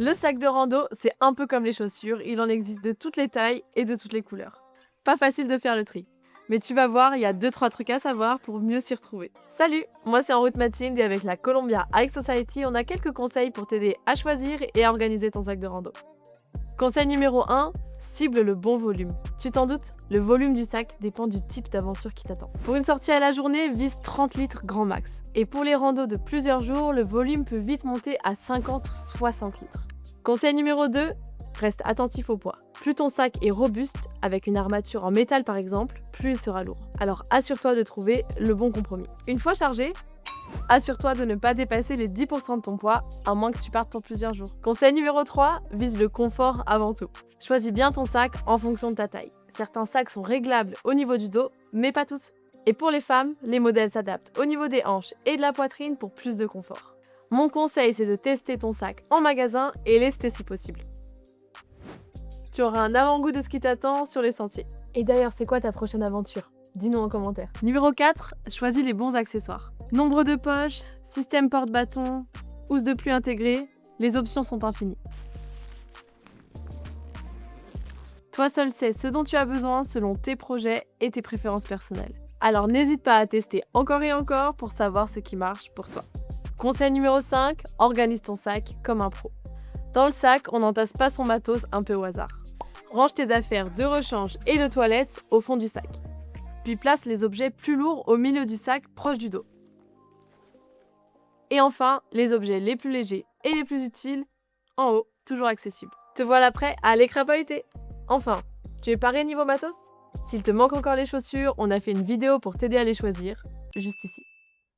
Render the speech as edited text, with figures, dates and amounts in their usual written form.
Le sac de rando, c'est un peu comme les chaussures, il en existe de toutes les tailles et de toutes les couleurs. Pas facile de faire le tri. Mais tu vas voir, il y a 2-3 trucs à savoir pour mieux s'y retrouver. Salut, moi c'est En route Mathilde et avec la Columbia Hike Society, on a quelques conseils pour t'aider à choisir et à organiser ton sac de rando. Conseil numéro 1, cible le bon volume. Tu t'en doutes, le volume du sac dépend du type d'aventure qui t'attend. Pour une sortie à la journée, vise 30 litres grand max. Et pour les randos de plusieurs jours, le volume peut vite monter à 50 ou 60 litres. Conseil numéro 2, reste attentif au poids. Plus ton sac est robuste, avec une armature en métal par exemple, plus il sera lourd. Alors assure-toi de trouver le bon compromis. Une fois chargé, assure-toi de ne pas dépasser les 10% de ton poids, à moins que tu partes pour plusieurs jours. Conseil numéro 3, vise le confort avant tout. Choisis bien ton sac en fonction de ta taille. Certains sacs sont réglables au niveau du dos, mais pas tous. Et pour les femmes, les modèles s'adaptent au niveau des hanches et de la poitrine pour plus de confort. Mon conseil, c'est de tester ton sac en magasin et lester si possible. Tu auras un avant-goût de ce qui t'attend sur les sentiers. Et d'ailleurs, c'est quoi ta prochaine aventure? Dis-nous en commentaire. Numéro 4, choisis les bons accessoires. Nombre de poches, système porte-bâton, housse de pluie intégrée, les options sont infinies. Toi seul sais ce dont tu as besoin selon tes projets et tes préférences personnelles. Alors n'hésite pas à tester encore et encore pour savoir ce qui marche pour toi. Conseil numéro 5, organise ton sac comme un pro. Dans le sac, on n'entasse pas son matos un peu au hasard. Range tes affaires de rechange et de toilette au fond du sac. Puis place les objets plus lourds au milieu du sac, proche du dos. Et enfin, les objets les plus légers et les plus utiles, en haut, toujours accessibles. Te voilà prêt à aller crapahuter. Enfin, tu es paré niveau matos? S'il te manque encore les chaussures, on a fait une vidéo pour t'aider à les choisir, juste ici.